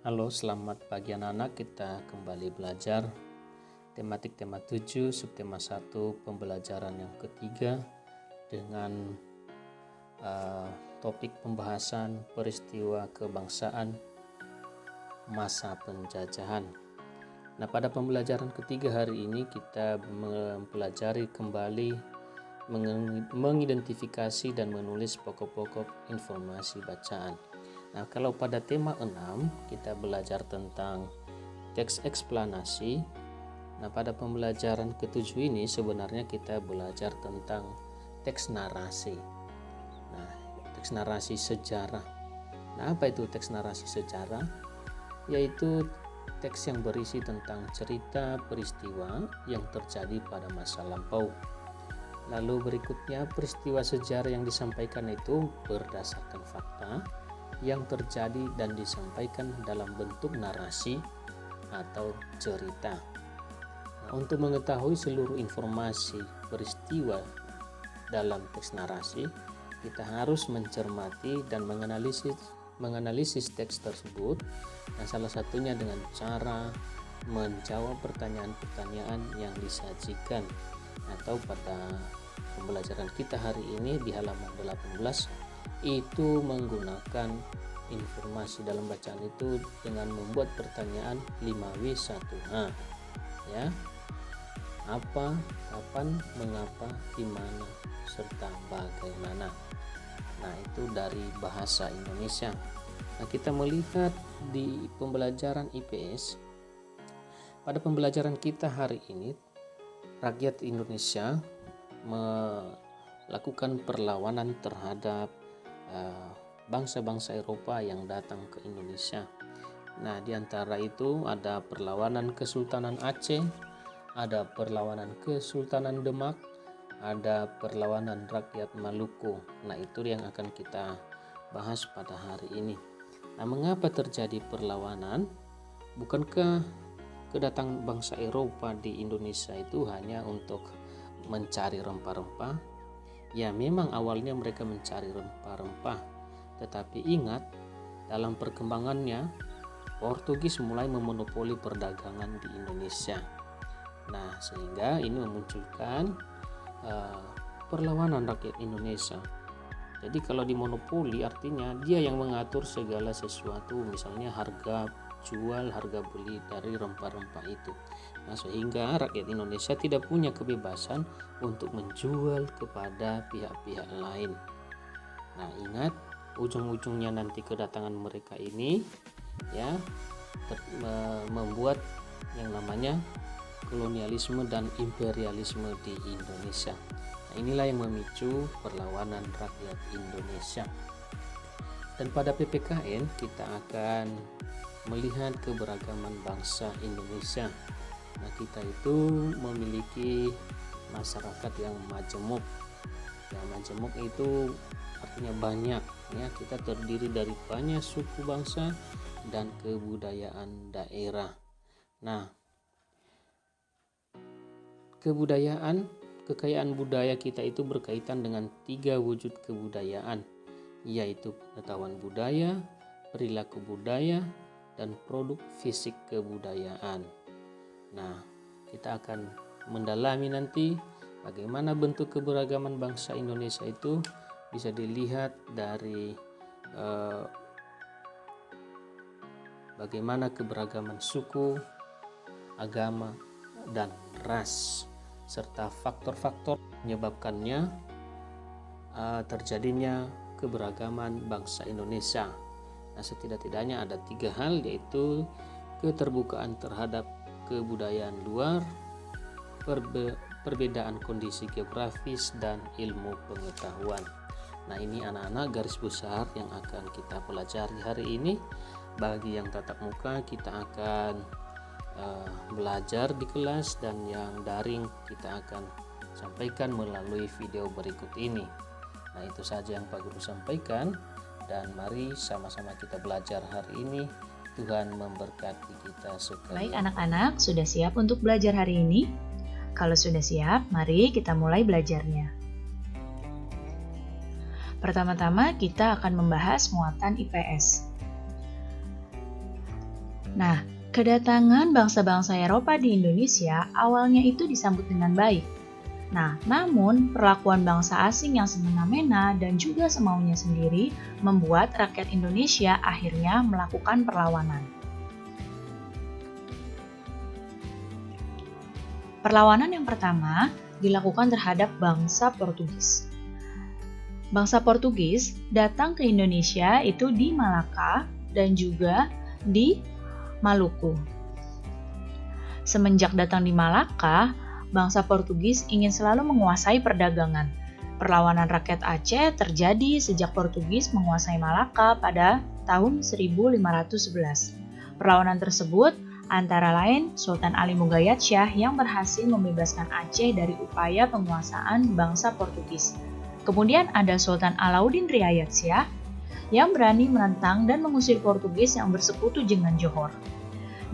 Halo, selamat pagi anak-anak. Kita kembali belajar tematik tema 7, subtema 1, pembelajaran yang ketiga dengan topik pembahasan peristiwa kebangsaan masa penjajahan. Nah, pada pembelajaran ketiga hari ini kita mempelajari kembali mengidentifikasi dan menulis pokok-pokok informasi bacaan. Nah, kalau pada tema 6 kita belajar tentang teks eksplanasi. Nah, pada pembelajaran ketujuh ini sebenarnya kita belajar tentang teks narasi. Nah, teks narasi sejarah. Nah, apa itu teks narasi sejarah? Yaitu teks yang berisi tentang cerita peristiwa yang terjadi pada masa lampau. Lalu berikutnya, peristiwa sejarah yang disampaikan itu berdasarkan fakta yang terjadi dan disampaikan dalam bentuk narasi atau cerita. Nah, untuk mengetahui seluruh informasi peristiwa dalam teks narasi, kita harus mencermati dan menganalisis teks tersebut. Nah, salah satunya dengan cara menjawab pertanyaan-pertanyaan yang disajikan, atau pada pembelajaran kita hari ini di halaman 18 itu menggunakan informasi dalam bacaan itu dengan membuat pertanyaan 5W1H, ya. Apa, kapan, mengapa, di mana, serta bagaimana. Nah, itu dari bahasa Indonesia. Nah, kita melihat di pembelajaran IPS. Pada pembelajaran kita hari ini, rakyat Indonesia melakukan perlawanan terhadap bangsa-bangsa Eropa yang datang ke Indonesia. Nah, di antara itu ada perlawanan Kesultanan Aceh, ada perlawanan Kesultanan Demak, ada perlawanan rakyat Maluku. Nah, itu yang akan kita bahas pada hari ini. Nah, mengapa terjadi perlawanan? Bukankah kedatangan bangsa Eropa di Indonesia itu hanya untuk mencari rempah-rempah? Ya, memang awalnya mereka mencari rempah-rempah, tetapi ingat, dalam perkembangannya Portugis mulai memonopoli perdagangan di Indonesia. Nah, sehingga ini memunculkan perlawanan rakyat Indonesia. Jadi kalau dimonopoli artinya dia yang mengatur segala sesuatu, misalnya harga jual, harga beli dari rempah-rempah itu. Nah, sehingga rakyat Indonesia tidak punya kebebasan untuk menjual kepada pihak-pihak lain. Nah, ingat, ujung-ujungnya nanti kedatangan mereka ini ya membuat yang namanya kolonialisme dan imperialisme di Indonesia. Nah, inilah yang memicu perlawanan rakyat Indonesia. Dan pada PPKN kita akan melihat keberagaman bangsa Indonesia. Nah, kita itu memiliki masyarakat yang majemuk. Ya, majemuk itu artinya banyak, ya. Kita terdiri dari banyak suku bangsa dan kebudayaan daerah. Nah, kekayaan budaya kita itu berkaitan dengan 3 wujud kebudayaan, yaitu pengetahuan budaya, perilaku budaya, dan produk fisik kebudayaan. Nah, kita akan mendalami nanti bagaimana bentuk keberagaman bangsa Indonesia itu bisa dilihat dari bagaimana keberagaman suku, agama, dan ras, serta faktor-faktor menyebabkannya terjadinya keberagaman bangsa Indonesia. Nah, setidak-tidaknya ada 3 hal, yaitu keterbukaan terhadap kebudayaan luar, perbedaan kondisi geografis, dan ilmu pengetahuan. Nah, ini anak-anak garis besar yang akan kita pelajari hari ini. Bagi yang tatap muka kita akan belajar di kelas, dan yang daring kita akan sampaikan melalui video berikut ini. Nah, itu saja yang Pak Guru sampaikan, dan mari sama-sama kita belajar hari ini. Tuhan memberkati kita sekalian. Baik anak-anak, sudah siap untuk belajar hari ini? Kalau sudah siap, mari kita mulai belajarnya. Pertama-tama kita akan membahas muatan IPS. Nah, kedatangan bangsa-bangsa Eropa di Indonesia awalnya itu disambut dengan baik. Nah, namun perlakuan bangsa asing yang semena-mena dan juga semaunya sendiri membuat rakyat Indonesia akhirnya melakukan perlawanan. Perlawanan yang pertama dilakukan terhadap bangsa Portugis. Bangsa Portugis datang ke Indonesia itu di Malaka dan juga di Maluku. Semenjak datang di Malaka, bangsa Portugis ingin selalu menguasai perdagangan. Perlawanan rakyat Aceh terjadi sejak Portugis menguasai Malaka pada tahun 1511. Perlawanan tersebut antara lain Sultan Ali Mugayyad Shah yang berhasil membebaskan Aceh dari upaya penguasaan bangsa Portugis. Kemudian ada Sultan Alauddin Riayat Shah yang berani menentang dan mengusir Portugis yang bersekutu dengan Johor.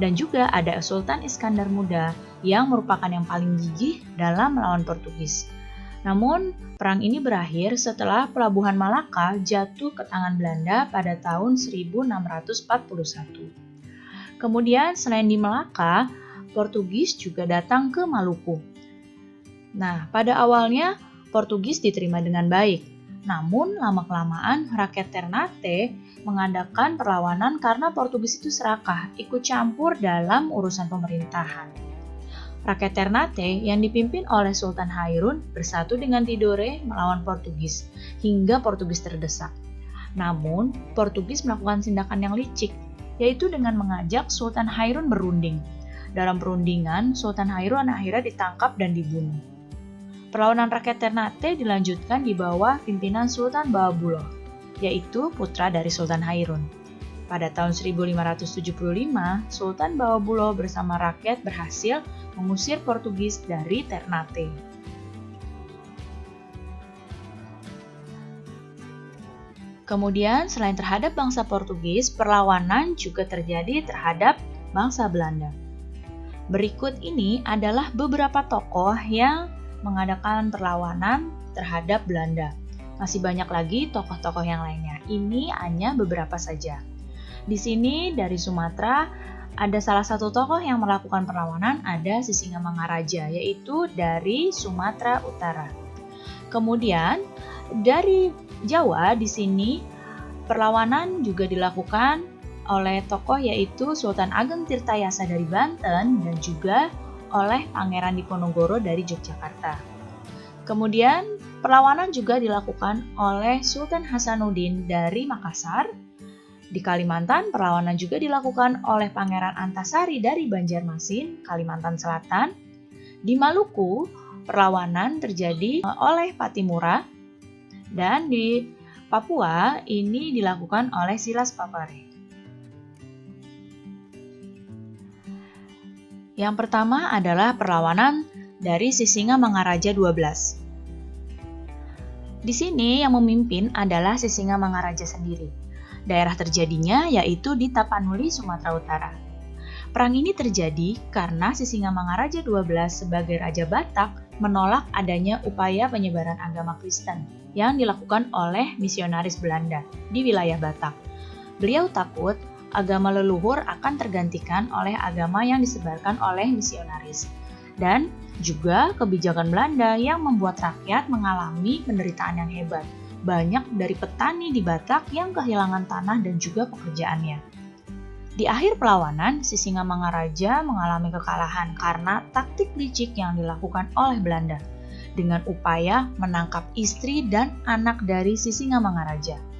Dan juga ada Sultan Iskandar Muda yang merupakan yang paling gigih dalam melawan Portugis. Namun, perang ini berakhir setelah pelabuhan Malaka jatuh ke tangan Belanda pada tahun 1641. Kemudian, selain di Malaka, Portugis juga datang ke Maluku. Nah, pada awalnya Portugis diterima dengan baik. Namun, lama-kelamaan rakyat Ternate mengadakan perlawanan karena Portugis itu serakah, ikut campur dalam urusan pemerintahan. Rakyat Ternate yang dipimpin oleh Sultan Hairun bersatu dengan Tidore melawan Portugis, hingga Portugis terdesak. Namun, Portugis melakukan tindakan yang licik, yaitu dengan mengajak Sultan Hairun berunding. Dalam perundingan, Sultan Hairun akhirnya ditangkap dan dibunuh. Perlawanan rakyat Ternate dilanjutkan di bawah pimpinan Sultan Bawabuloh, yaitu putra dari Sultan Hairun. Pada tahun 1575, Sultan Bawabuloh bersama rakyat berhasil mengusir Portugis dari Ternate. Kemudian, selain terhadap bangsa Portugis, perlawanan juga terjadi terhadap bangsa Belanda. Berikut ini adalah beberapa tokoh yang mengadakan perlawanan terhadap Belanda. Masih banyak lagi tokoh-tokoh yang lainnya. Ini hanya beberapa saja. Di sini dari Sumatera ada salah satu tokoh yang melakukan perlawanan, ada Sisingamangaraja, yaitu dari Sumatera Utara. Kemudian dari Jawa di sini perlawanan juga dilakukan oleh tokoh yaitu Sultan Ageng Tirtayasa dari Banten dan juga oleh Pangeran Diponegoro dari Yogyakarta. Kemudian perlawanan juga dilakukan oleh Sultan Hasanuddin dari Makassar. Di Kalimantan, perlawanan juga dilakukan oleh Pangeran Antasari dari Banjarmasin, Kalimantan Selatan. Di Maluku, perlawanan terjadi oleh Patimura. Dan di Papua, ini dilakukan oleh Silas Papare. Yang pertama adalah perlawanan dari Sisingamangaraja 12. Di sini yang memimpin adalah Sisingamangaraja sendiri. Daerah terjadinya yaitu di Tapanuli, Sumatera Utara. Perang ini terjadi karena Sisingamangaraja 12 sebagai Raja Batak menolak adanya upaya penyebaran agama Kristen yang dilakukan oleh misionaris Belanda di wilayah Batak. Beliau takut agama leluhur akan tergantikan oleh agama yang disebarkan oleh misionaris. Dan juga kebijakan Belanda yang membuat rakyat mengalami penderitaan yang hebat. Banyak dari petani di Batak yang kehilangan tanah dan juga pekerjaannya. Di akhir perlawanan, Sisingamangaraja mengalami kekalahan karena taktik licik yang dilakukan oleh Belanda dengan upaya menangkap istri dan anak dari Sisingamangaraja.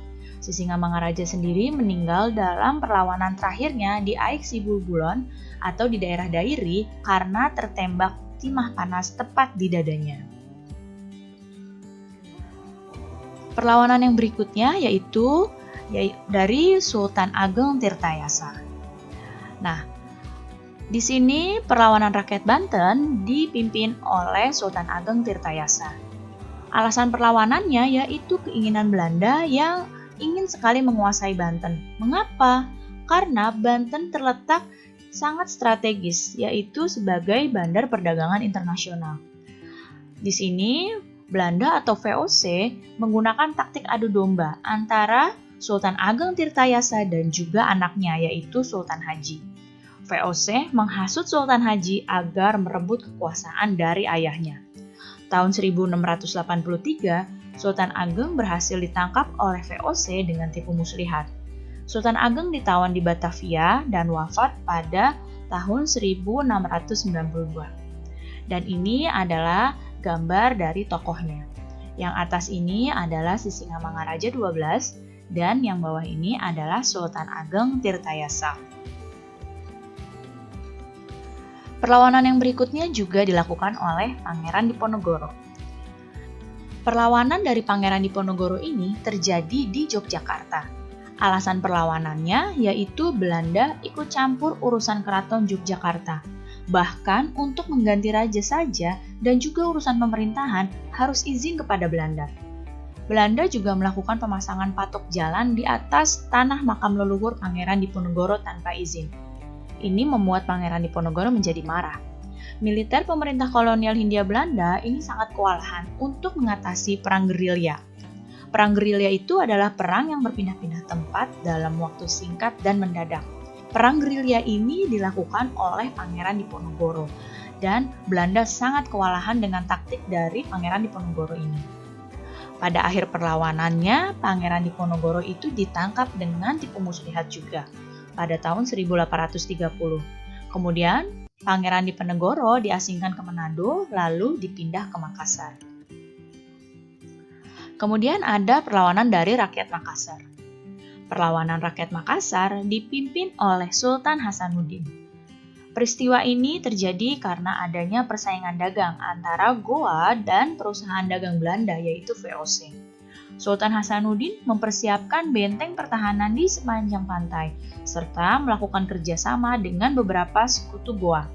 Sisingamangaraja sendiri meninggal dalam perlawanan terakhirnya di Aik Sibulbulon atau di daerah Dairi karena tertembak timah panas tepat di dadanya. Perlawanan yang berikutnya yaitu dari Sultan Ageng Tirtayasa. Nah, di sini perlawanan rakyat Banten dipimpin oleh Sultan Ageng Tirtayasa. Alasan perlawanannya yaitu keinginan Belanda yang ingin sekali menguasai Banten. Mengapa? Karena Banten terletak sangat strategis, yaitu sebagai bandar perdagangan internasional. Di sini, Belanda atau VOC menggunakan taktik adu domba antara Sultan Ageng Tirtayasa dan juga anaknya, yaitu Sultan Haji. VOC menghasut Sultan Haji agar merebut kekuasaan dari ayahnya. Tahun 1683, Sultan Ageng berhasil ditangkap oleh VOC dengan tipu muslihat. Sultan Ageng ditawan di Batavia dan wafat pada tahun 1692. Dan ini adalah gambar dari tokohnya. Yang atas ini adalah Sisingamangaraja 12 dan yang bawah ini adalah Sultan Ageng Tirtayasa. Perlawanan yang berikutnya juga dilakukan oleh Pangeran Diponegoro. Perlawanan dari Pangeran Diponegoro ini terjadi di Yogyakarta. Alasan perlawanannya yaitu Belanda ikut campur urusan keraton Yogyakarta. Bahkan untuk mengganti raja saja dan juga urusan pemerintahan harus izin kepada Belanda. Belanda juga melakukan pemasangan patok jalan di atas tanah makam leluhur Pangeran Diponegoro tanpa izin. Ini membuat Pangeran Diponegoro menjadi marah. Militer pemerintah kolonial Hindia Belanda ini sangat kewalahan untuk mengatasi perang gerilya. Perang gerilya itu adalah perang yang berpindah-pindah tempat dalam waktu singkat dan mendadak. Perang gerilya ini dilakukan oleh Pangeran Diponegoro dan Belanda sangat kewalahan dengan taktik dari Pangeran Diponegoro ini. Pada akhir perlawanannya, Pangeran Diponegoro itu ditangkap dengan tipu muslihat juga pada tahun 1830. Kemudian, Pangeran Diponegoro diasingkan ke Manado lalu dipindah ke Makassar. Kemudian ada perlawanan dari rakyat Makassar. Perlawanan rakyat Makassar dipimpin oleh Sultan Hasanuddin. Peristiwa ini terjadi karena adanya persaingan dagang antara Goa dan perusahaan dagang Belanda yaitu VOC. Sultan Hasanuddin mempersiapkan benteng pertahanan di sepanjang pantai, serta melakukan kerjasama dengan beberapa sekutu Goa.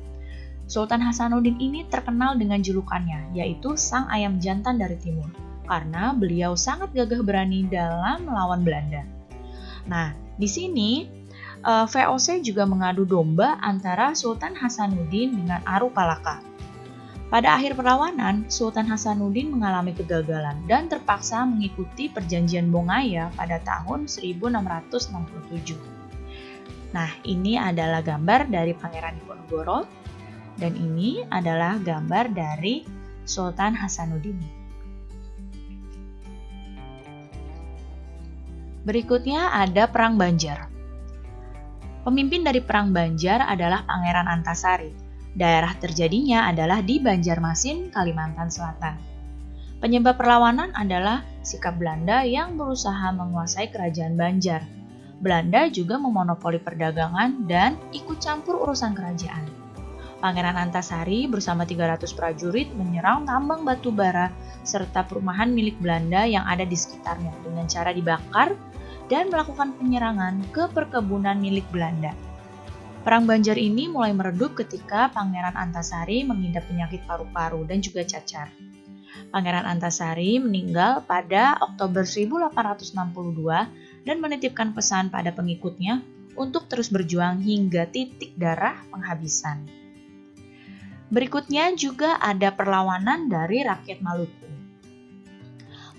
Sultan Hasanuddin ini terkenal dengan julukannya, yaitu Sang Ayam Jantan dari Timur, karena beliau sangat gagah berani dalam melawan Belanda. Nah, di sini VOC juga mengadu domba antara Sultan Hasanuddin dengan Aru Palaka. Pada akhir perlawanan, Sultan Hasanuddin mengalami kegagalan dan terpaksa mengikuti perjanjian Bongaya pada tahun 1667. Nah, ini adalah gambar dari Pangeran Diponegoro dan ini adalah gambar dari Sultan Hasanuddin. Berikutnya ada Perang Banjar. Pemimpin dari Perang Banjar adalah Pangeran Antasari. Daerah terjadinya adalah di Banjarmasin, Kalimantan Selatan. Penyebab perlawanan adalah sikap Belanda yang berusaha menguasai kerajaan Banjar. Belanda juga memonopoli perdagangan dan ikut campur urusan kerajaan. Pangeran Antasari bersama 300 prajurit menyerang tambang batu bara serta perumahan milik Belanda yang ada di sekitarnya dengan cara dibakar dan melakukan penyerangan ke perkebunan milik Belanda. Perang Banjar ini mulai meredup ketika Pangeran Antasari mengidap penyakit paru-paru dan juga cacar. Pangeran Antasari meninggal pada Oktober 1862 dan menitipkan pesan pada pengikutnya untuk terus berjuang hingga titik darah penghabisan. Berikutnya juga ada perlawanan dari rakyat Maluku.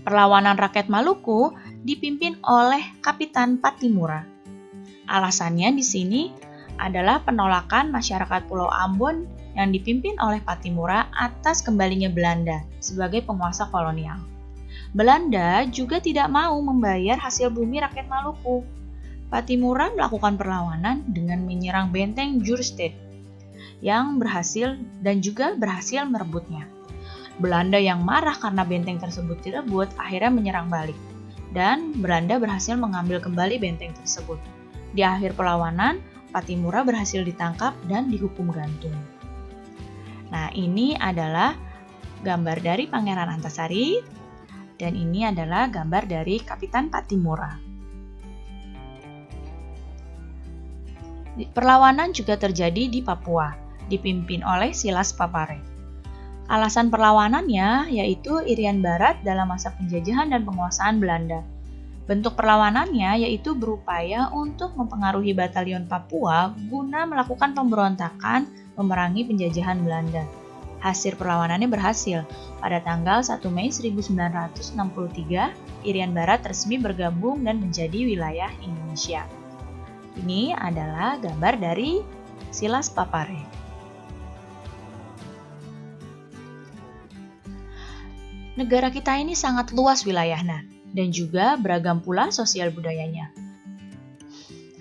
Perlawanan rakyat Maluku dipimpin oleh Kapitan Patimura. Alasannya di sini adalah penolakan masyarakat Pulau Ambon yang dipimpin oleh Patimura atas kembalinya Belanda sebagai penguasa kolonial. Belanda juga tidak mau membayar hasil bumi rakyat Maluku. Patimura melakukan perlawanan dengan menyerang benteng Jurstede yang berhasil merebutnya. Belanda yang marah karena benteng tersebut direbut akhirnya menyerang balik dan Belanda berhasil mengambil kembali benteng tersebut. Di akhir perlawanan, Patimura berhasil ditangkap dan dihukum gantung. Nah, ini adalah gambar dari Pangeran Antasari dan ini adalah gambar dari Kapitan Patimura. Perlawanan juga terjadi di Papua, dipimpin oleh Silas Papare. Alasan perlawanannya yaitu Irian Barat dalam masa penjajahan dan penguasaan Belanda. Bentuk perlawanannya yaitu berupaya untuk mempengaruhi batalion Papua guna melakukan pemberontakan memerangi penjajahan Belanda. Hasil perlawanannya berhasil. Pada tanggal 1 Mei 1963, Irian Barat resmi bergabung dan menjadi wilayah Indonesia. Ini adalah gambar dari Silas Papare. Negara kita ini sangat luas wilayahnya dan juga beragam pula sosial budayanya.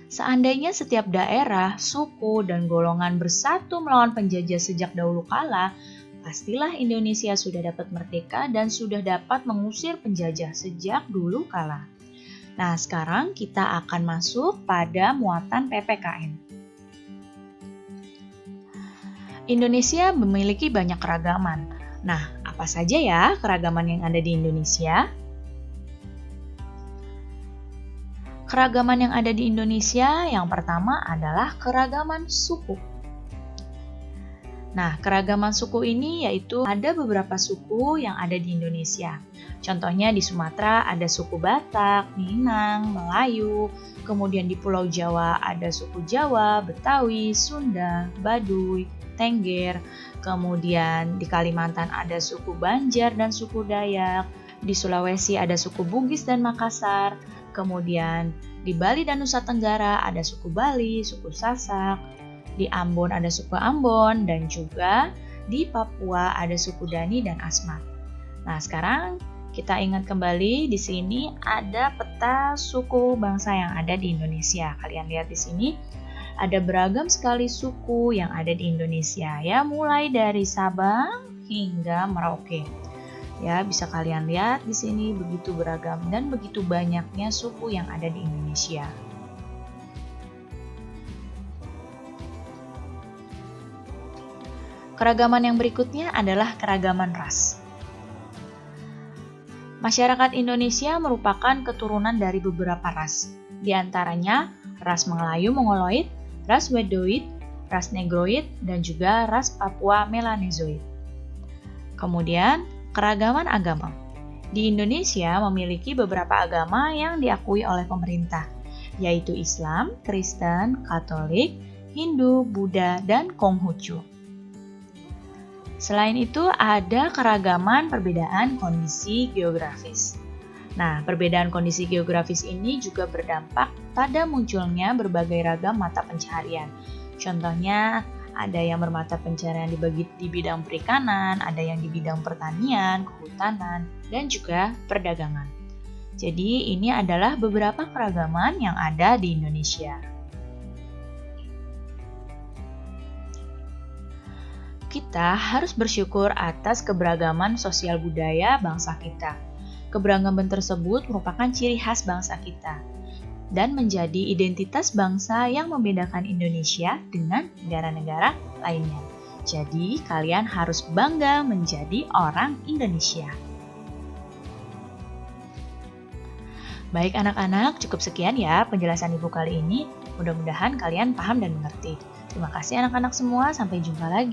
Seandainya setiap daerah, suku, dan golongan bersatu melawan penjajah sejak dahulu kala, pastilah Indonesia sudah dapat merdeka dan sudah dapat mengusir penjajah sejak dulu kala. Nah, sekarang kita akan masuk pada muatan PPKN. Indonesia memiliki banyak keragaman. Nah, apa saja ya keragaman yang ada di Indonesia? Keragaman yang ada di Indonesia yang pertama adalah keragaman suku. Nah, keragaman suku ini yaitu ada beberapa suku yang ada di Indonesia. Contohnya di Sumatera ada suku Batak, Minang, Melayu, kemudian di Pulau Jawa ada suku Jawa, Betawi, Sunda, Baduy, Tengger, kemudian di Kalimantan ada suku Banjar dan suku Dayak, di Sulawesi ada suku Bugis dan Makassar, kemudian di Bali dan Nusa Tenggara ada suku Bali, suku Sasak, di Ambon ada suku Ambon, dan juga di Papua ada suku Dani dan Asmat. Nah, sekarang kita ingat kembali di sini ada peta suku bangsa yang ada di Indonesia. Kalian lihat di sini ada beragam sekali suku yang ada di Indonesia ya, mulai dari Sabang hingga Merauke. Ya, bisa kalian lihat di sini begitu beragam dan begitu banyaknya suku yang ada di Indonesia. Keragaman yang berikutnya adalah keragaman ras. Masyarakat Indonesia merupakan keturunan dari beberapa ras, di antaranya ras Melayu-Mongoloid, ras Wedoid, ras Negroid, dan juga ras Papua Melanezoid. Kemudian, keragaman agama. Di Indonesia memiliki beberapa agama yang diakui oleh pemerintah, yaitu Islam, Kristen, Katolik, Hindu, Buddha, dan Konghucu. Selain itu, ada keragaman perbedaan kondisi geografis. Nah, perbedaan kondisi geografis ini juga berdampak pada munculnya berbagai ragam mata pencaharian. Contohnya, ada yang bermata pencaharian di bidang perikanan, ada yang di bidang pertanian, kehutanan, dan juga perdagangan. Jadi, ini adalah beberapa keragaman yang ada di Indonesia. Kita harus bersyukur atas keberagaman sosial budaya bangsa kita. Keberagaman tersebut merupakan ciri khas bangsa kita dan menjadi identitas bangsa yang membedakan Indonesia dengan negara-negara lainnya. Jadi, kalian harus bangga menjadi orang Indonesia. Baik anak-anak, cukup sekian ya penjelasan Ibu kali ini. Mudah-mudahan kalian paham dan mengerti. Terima kasih anak-anak semua, sampai jumpa lagi.